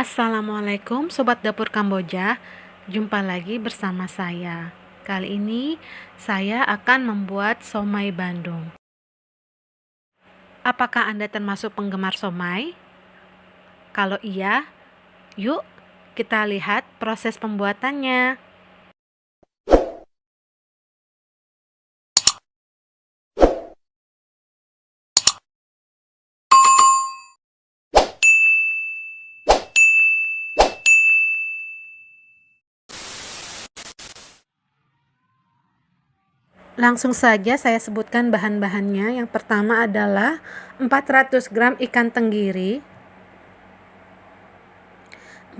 Assalamualaikum Sobat Dapur Kamboja, jumpa lagi bersama saya. Kali ini saya akan membuat somai Bandung. Apakah Anda termasuk penggemar somai? Kalau iya, yuk kita lihat proses pembuatannya. Langsung saja saya sebutkan bahan-bahannya. Yang pertama adalah 400 gram ikan tenggiri,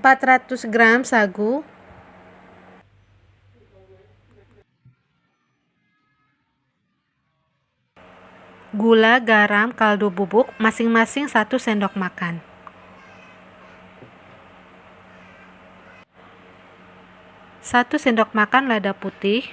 400 gram sagu, gula, garam, kaldu bubuk masing-masing 1 sendok makan. Satu sendok makan lada putih,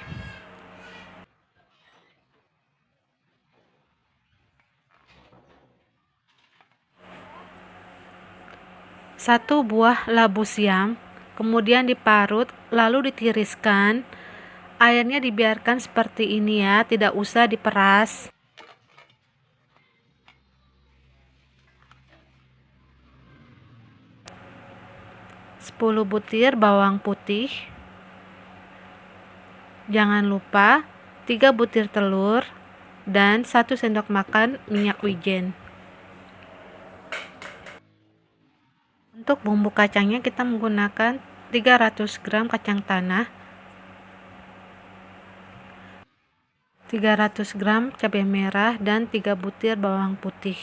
1 buah labu siam, kemudian diparut lalu ditiriskan. Airnya dibiarkan seperti ini ya, tidak usah diperas. 10 butir bawang putih. Jangan lupa 3 butir telur dan 1 sendok makan minyak wijen. Untuk bumbu kacangnya kita menggunakan 300 gram kacang tanah, 300 gram cabai merah, dan 3 butir bawang putih.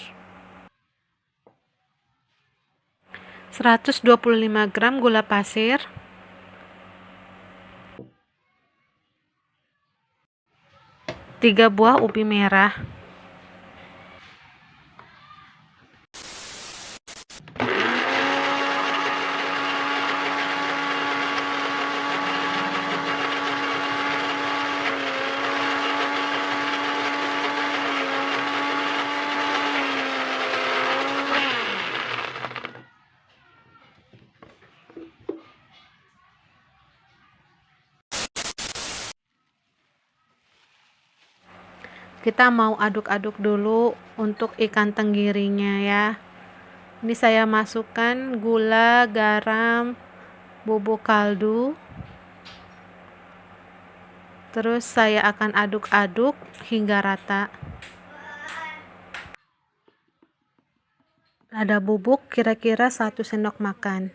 125 gram gula pasir, 3 buah ubi merah, kita mau aduk-aduk dulu untuk ikan tenggirinya ya. Ini saya masukkan gula, garam, bubuk kaldu. Terus saya akan aduk-aduk hingga rata. Lada bubuk kira-kira 1 sendok makan.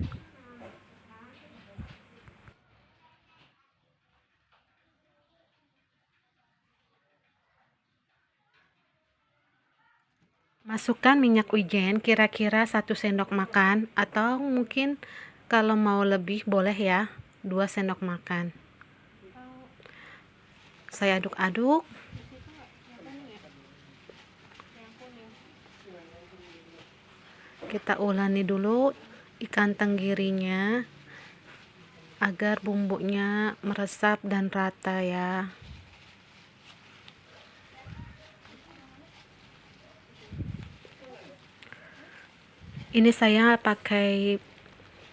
Masukkan minyak wijen kira-kira 1 sendok makan, atau mungkin kalau mau lebih boleh ya, 2 sendok makan. Saya aduk-aduk. Kita uleni dulu ikan tenggirinya agar bumbunya meresap dan rata ya. Ini saya pakai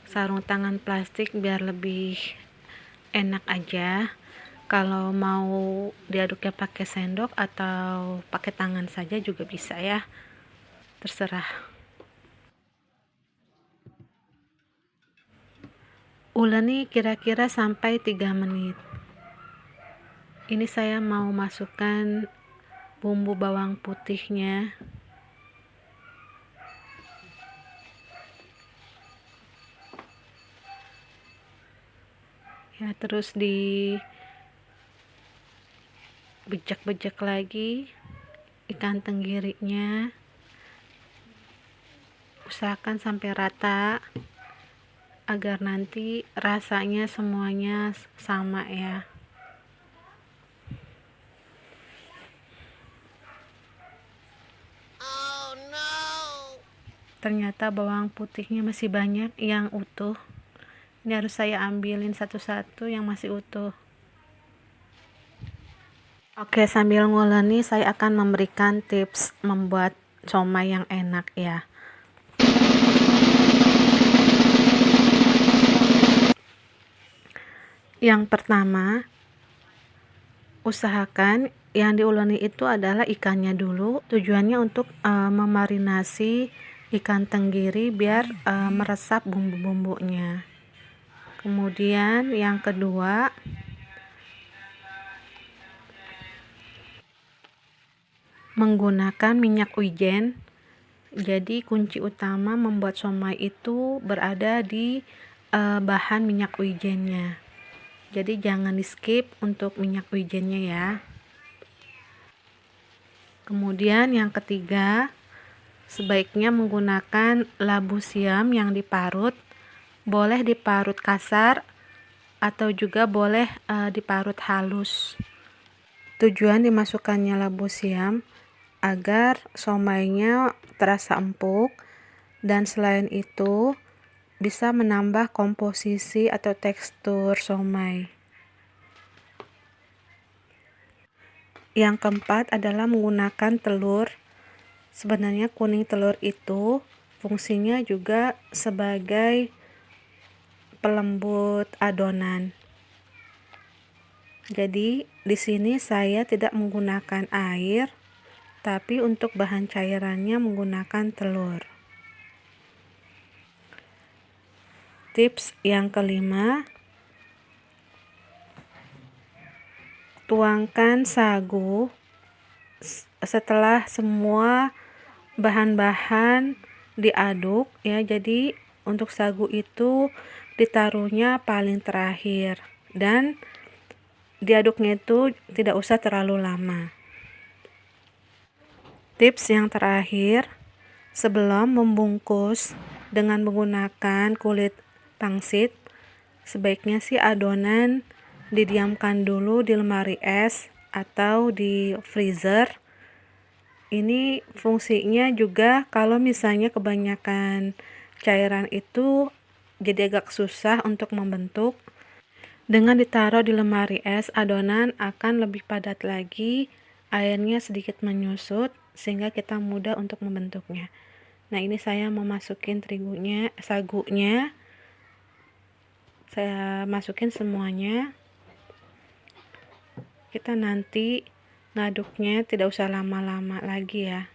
sarung tangan plastik biar lebih enak aja. Kalau mau diaduknya pakai sendok atau pakai tangan saja juga bisa ya, terserah. Uleni kira-kira sampai 3 menit. Ini saya mau masukkan bumbu bawang putihnya. Ya, terus di bejek-bejek lagi ikan tenggirinya. Usahakan sampai rata agar nanti rasanya semuanya sama ya. Oh no. Ternyata bawang putihnya masih banyak yang utuh. Ini harus saya ambilin satu-satu yang masih utuh. Oke, sambil nguleni saya akan memberikan tips membuat somai yang enak ya. Yang pertama, usahakan yang diuleni itu adalah ikannya dulu. Tujuannya untuk memarinasi ikan tenggiri biar meresap bumbu-bumbunya. Kemudian yang kedua, menggunakan minyak wijen. Jadi kunci utama membuat somai itu berada di bahan minyak wijennya. Jadi jangan di skip untuk minyak wijennya ya. Kemudian yang ketiga, sebaiknya menggunakan labu siam yang diparut. Boleh diparut kasar atau juga boleh diparut halus. Tujuan dimasukkannya labu siam agar somainya terasa empuk, dan selain itu bisa menambah komposisi atau tekstur somai. Yang keempat adalah menggunakan telur. Sebenarnya kuning telur itu fungsinya juga sebagai pelembut adonan. Jadi di sini saya tidak menggunakan air, tapi untuk bahan cairannya menggunakan telur. Tips yang kelima, tuangkan sagu setelah semua bahan-bahan diaduk ya. Jadi untuk sagu itu ditaruhnya paling terakhir dan diaduknya itu tidak usah terlalu lama. Tips yang terakhir, sebelum membungkus dengan menggunakan kulit pangsit, sebaiknya sih adonan didiamkan dulu di lemari es atau di freezer. Ini fungsinya juga kalau misalnya kebanyakan cairan itu jadi agak susah untuk membentuk. Dengan ditaruh di lemari es, adonan akan lebih padat lagi, airnya sedikit menyusut sehingga kita mudah untuk membentuknya. Nah, ini saya mau masukin sagunya. Saya masukin semuanya. Kita nanti ngaduknya tidak usah lama-lama lagi ya.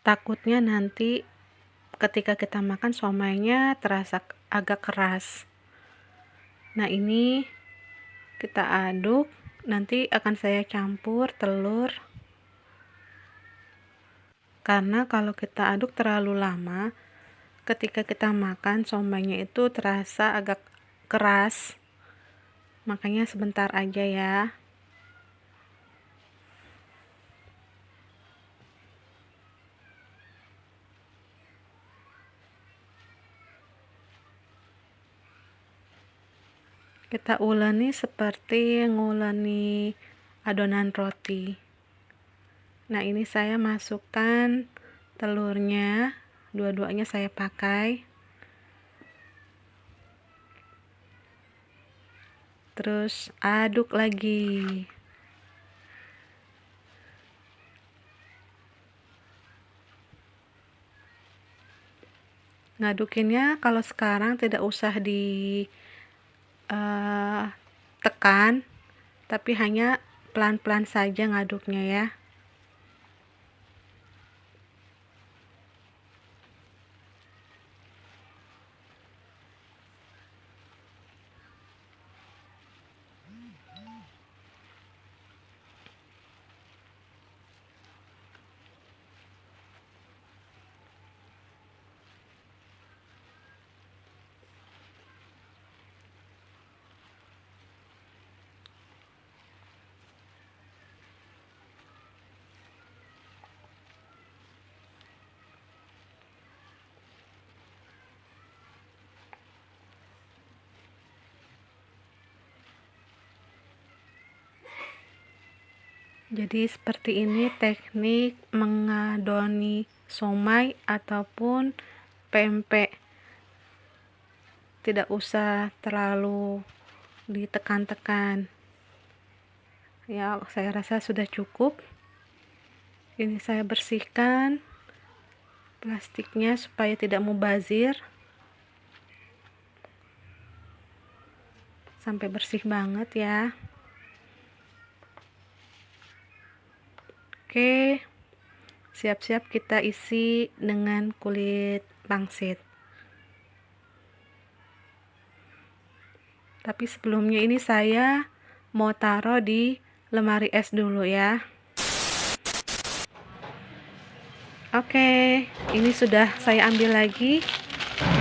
Takutnya nanti ketika kita makan somainya terasa agak keras. Nah, ini kita aduk, nanti akan saya campur telur. Karena kalau kita aduk terlalu lama, ketika kita makan somainya itu terasa agak keras. Makanya sebentar aja ya. Kita uleni seperti nguleni adonan roti. Nah, ini saya masukkan telurnya, dua-duanya saya pakai. Terus aduk lagi. Ngadukinnya kalau sekarang tidak usah tekan, tapi hanya pelan-pelan saja ngaduknya ya. Jadi seperti ini teknik mengadoni somai ataupun pempek. Tidak usah terlalu ditekan-tekan. Ya, saya rasa sudah cukup. Ini saya bersihkan plastiknya supaya tidak mubazir. sampai bersih banget ya. Oke, siap-siap kita isi dengan kulit pangsit. Tapi sebelumnya ini saya mau taruh di lemari es dulu ya. Oke, ini sudah saya ambil lagi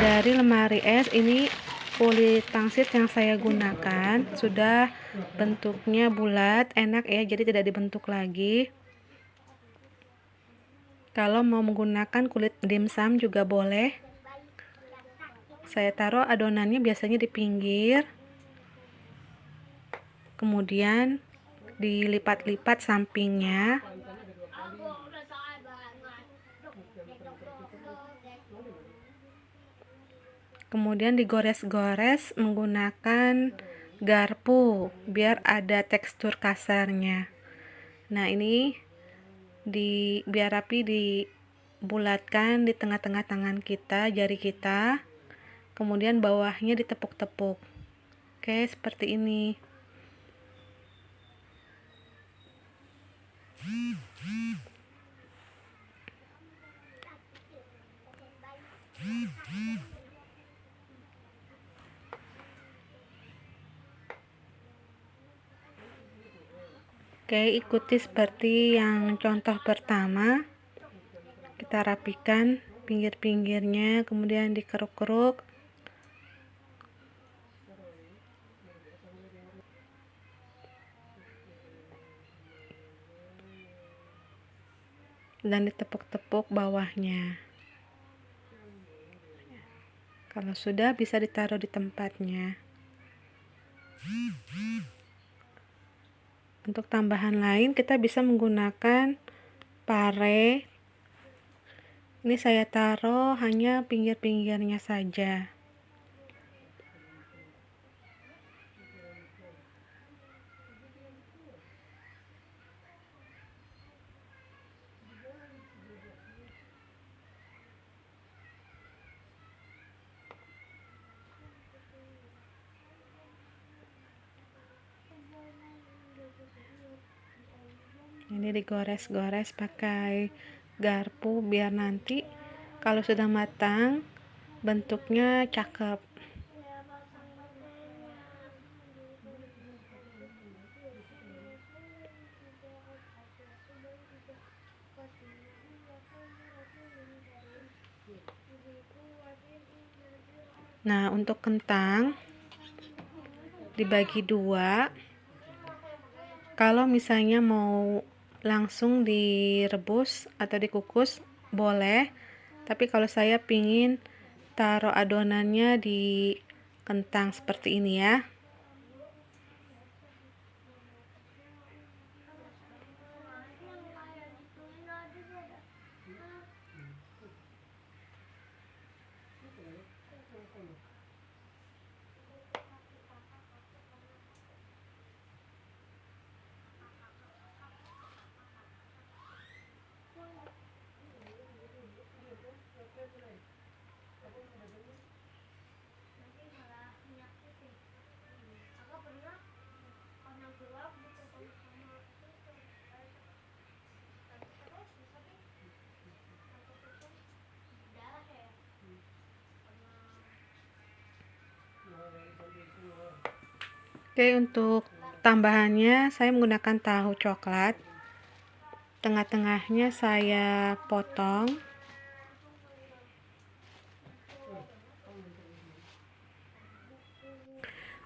dari lemari es. Ini kulit pangsit yang saya gunakan sudah bentuknya bulat, enak ya, jadi tidak dibentuk lagi. Kalau mau menggunakan kulit dimsum juga boleh. Saya taruh adonannya biasanya di pinggir, kemudian dilipat-lipat sampingnya. Kemudian digores-gores menggunakan garpu biar ada tekstur kasarnya. Nah, ini biar rapi dibulatkan di tengah-tengah tangan kita, jari kita. Kemudian bawahnya ditepuk-tepuk. Oke, seperti ini. Oke, ikuti seperti yang contoh pertama. Kita rapikan pinggir-pinggirnya, kemudian dikeruk-keruk. Dan ditepuk-tepuk bawahnya. Kalau sudah, bisa ditaruh di tempatnya. Untuk tambahan lain kita bisa menggunakan pare. Ini saya taruh hanya pinggir-pinggirnya saja. Ini digores-gores pakai garpu biar nanti kalau sudah matang bentuknya cakep. Nah, untuk kentang dibagi dua. Kalau misalnya mau langsung direbus atau dikukus boleh, tapi kalau saya pingin taruh adonannya di kentang seperti ini ya. Oke, untuk tambahannya saya menggunakan tahu coklat. Tengah-tengahnya saya potong.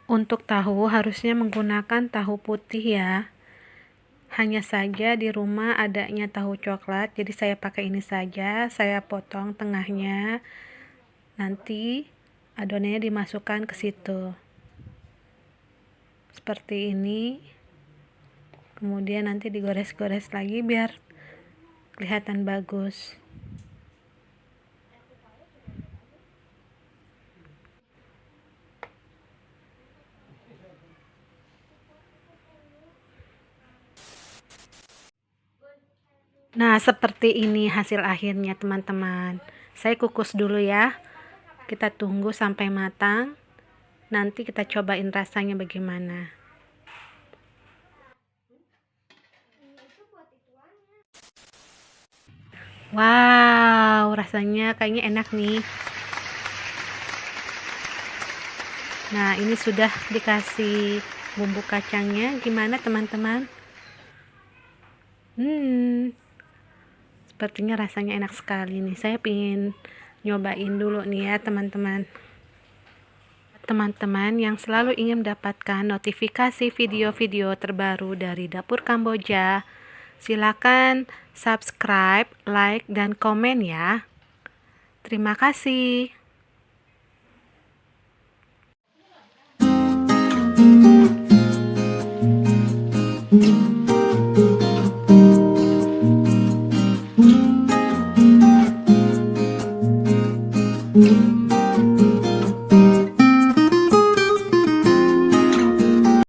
Untuk tahu harusnya menggunakan tahu putih ya. Hanya saja di rumah adanya tahu coklat, jadi saya pakai ini saja. Saya potong tengahnya. Nanti adonannya dimasukkan ke situ. Seperti ini. Kemudian nanti digores-gores lagi biar kelihatan bagus. Nah, seperti ini hasil akhirnya teman-teman. Saya kukus dulu ya. Kita tunggu sampai matang. Nanti kita cobain rasanya bagaimana. Wow, rasanya kayaknya enak nih. Nah, ini sudah dikasih bumbu kacangnya. Gimana teman-teman? Sepertinya rasanya enak sekali nih. Saya pingin nyobain dulu nih ya teman-teman. Teman-teman yang selalu ingin mendapatkan notifikasi video-video terbaru dari Dapur Kamboja, silakan subscribe, like, dan komen ya. Terima kasih.